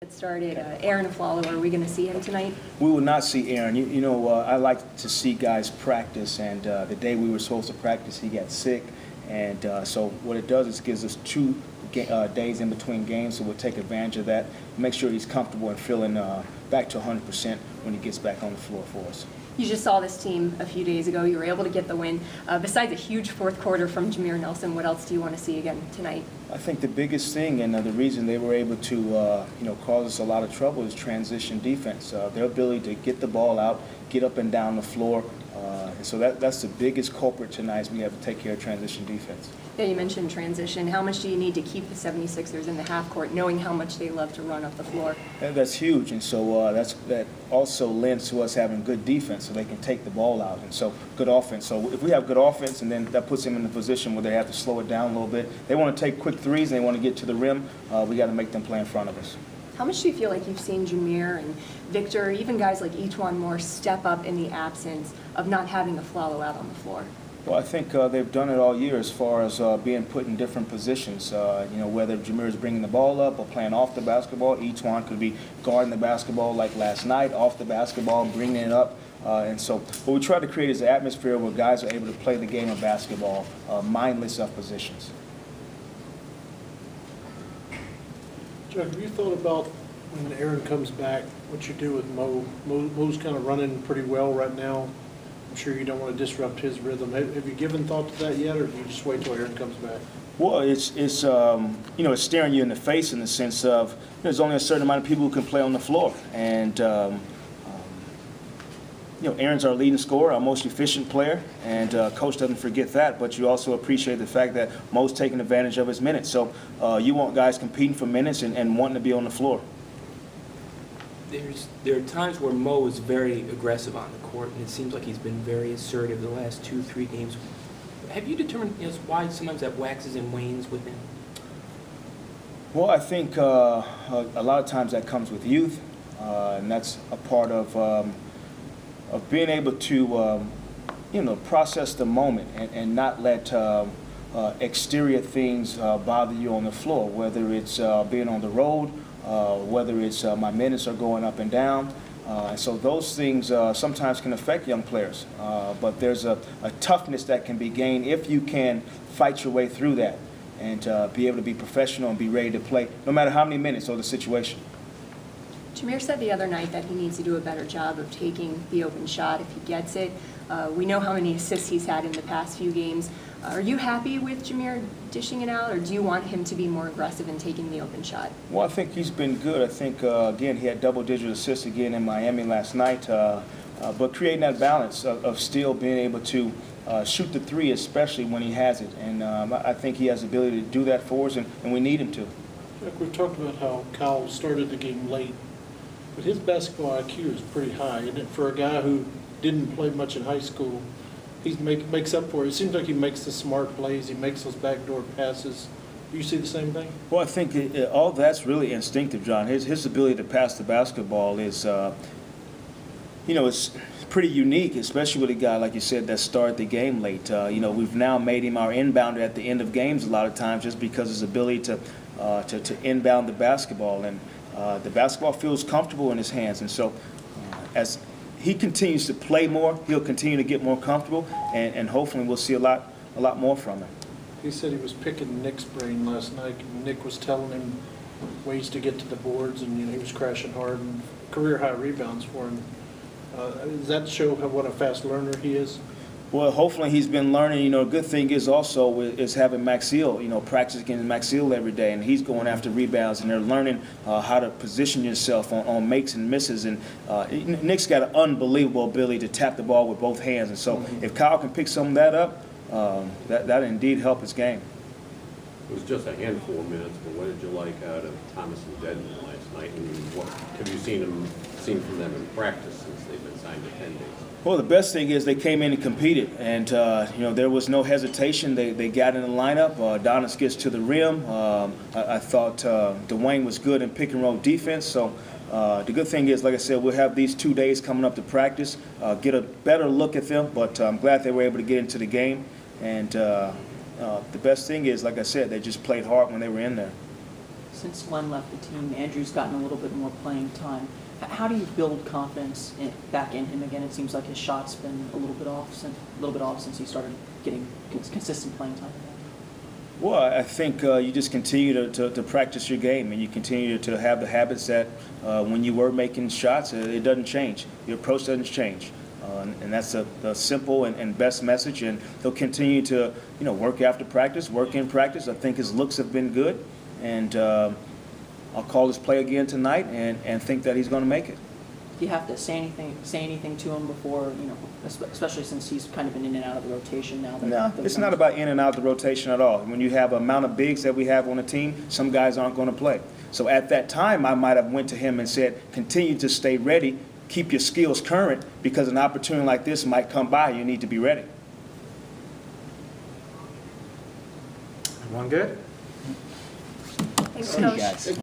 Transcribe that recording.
That started. Aaron Aflalo, are we going to see him tonight? We will not see Aaron. I like to see guys practice, and the day we were supposed to practice, he got sick. And so what it does is gives us two days in between games, so we'll take advantage of that, make sure he's comfortable and feeling back to 100% when he gets back on the floor for us. You just saw this team a few days ago. You were able to get the win. Besides a huge fourth quarter from Jameer Nelson, what else do you want to see again tonight? I think the biggest thing and the reason they were able to cause us a lot of trouble is transition defense. Their ability to get the ball out, get up and down the floor. And so that's the biggest culprit tonight is we have to take care of transition defense. Yeah, you mentioned transition. How much do you need to keep the 76ers in the half court, knowing how much they love to run up the floor? And that's huge, and so that also lends to us having good defense so they can take the ball out, and so good offense. So if we have good offense, and then that puts them in a position where they have to slow it down a little bit. They want to take quick threes, and they want to get to the rim. We got to make them play in front of us. How much do you feel like you've seen Jameer and Victor, even guys like E'Twaun Moore, step up in the absence of not having Aflalo out on the floor? Well, I think they've done it all year as far as being put in different positions. Whether Jameer is bringing the ball up or playing off the basketball, E'Twaun could be guarding the basketball like last night, off the basketball, bringing it up. And so what we try to create is an atmosphere where guys are able to play the game of basketball mindless of positions. Jacque, have you thought about when Aaron comes back, what you do with Mo? Mo's kind of running pretty well right now. I'm sure you don't want to disrupt his rhythm. Have you given thought to that yet, or do you just wait till Aaron comes back? Well, it's staring you in the face in the sense of there's only a certain amount of people who can play on the floor, and Aaron's our leading scorer, our most efficient player, and coach doesn't forget that. But you also appreciate the fact that Mo's taking advantage of his minutes. So you want guys competing for minutes and wanting to be on the floor. There are times where Mo is very aggressive on the court, and it seems like he's been very assertive the last 2-3 games. Have you determined why sometimes that waxes and wanes with him? Well, I think a lot of times that comes with youth, and that's a part of being able to process the moment and not let exterior things bother you on the floor, whether it's being on the road, whether it's my minutes are going up and down. So those things sometimes can affect young players. But there's a toughness that can be gained if you can fight your way through that and be able to be professional and be ready to play no matter how many minutes or the situation. Jameer said the other night that he needs to do a better job of taking the open shot if he gets it. We know how many assists he's had in the past few games. Are you happy with Jameer dishing it out, or do you want him to be more aggressive in taking the open shot? Well, I think he's been good. I think, again, he had double-digit assists again in Miami last night. But creating that balance of still being able to shoot the three, especially when he has it. And I think he has the ability to do that for us, and we need him to. Jacque, we've talked about how Kyle started the game late, but his basketball IQ is pretty high, isn't it? For a guy who didn't play much in high school, he makes up for it. It seems like he makes the smart plays. He makes those backdoor passes. Do you see the same thing? Well, I think all that's really instinctive, John. His ability to pass the basketball is, it's pretty unique, especially with a guy, like you said, that started the game late. We've now made him our inbounder at the end of games a lot of times just because of his ability to inbound the basketball. And the basketball feels comfortable in his hands. And so as he continues to play more, he'll continue to get more comfortable, and hopefully we'll see a lot more from him. He said he was picking Nick's brain last night, and Nick was telling him ways to get to the boards, and he was crashing hard, and career-high rebounds for him. Does that show what a fast learner he is? Well, hopefully he's been learning. A good thing is also is having Maxfield, practice against Maxfield every day, and he's going after rebounds, and they're learning how to position yourself on makes and misses. And Nick's got an unbelievable ability to tap the ball with both hands, and so if Kyle can pick some of that up, that indeed help his game. It was just a handful of minutes, but what did you like out of Thomas and Dedmon last night, and what have you seen from them in practice since they've been signed to 10 days? Well, the best thing is they came in and competed, and there was no hesitation. They got in the lineup. Adonis gets to the rim. I thought Dwayne was good in pick and roll defense. So the good thing is, like I said, we'll have these 2 days coming up to practice, get a better look at them. But I'm glad they were able to get into the game. And the best thing is, like I said, they just played hard when they were in there. since Glenn left the team, Andrew's gotten a little bit more playing time. How do you build confidence back in him again? It seems like his shot's been a little bit off since he started getting consistent playing time. Well, I think you just continue to practice your game, and you continue to have the habits that when you were making shots, it doesn't change. Your approach doesn't change. And that's the simple and best message. And he'll continue to, work after practice, work in practice. I think his looks have been good. And I'll call his play again tonight and think that he's going to make it. Do you have to say anything to him before, especially since he's kind of been in and out of the rotation now? No, it's not about in and out of the rotation at all. When you have an amount of bigs that we have on the team, some guys aren't going to play. So at that time, I might have went to him and said, continue to stay ready, keep your skills current, because an opportunity like this might come by. You need to be ready. Everyone good? Thanks, See you Coach. guys.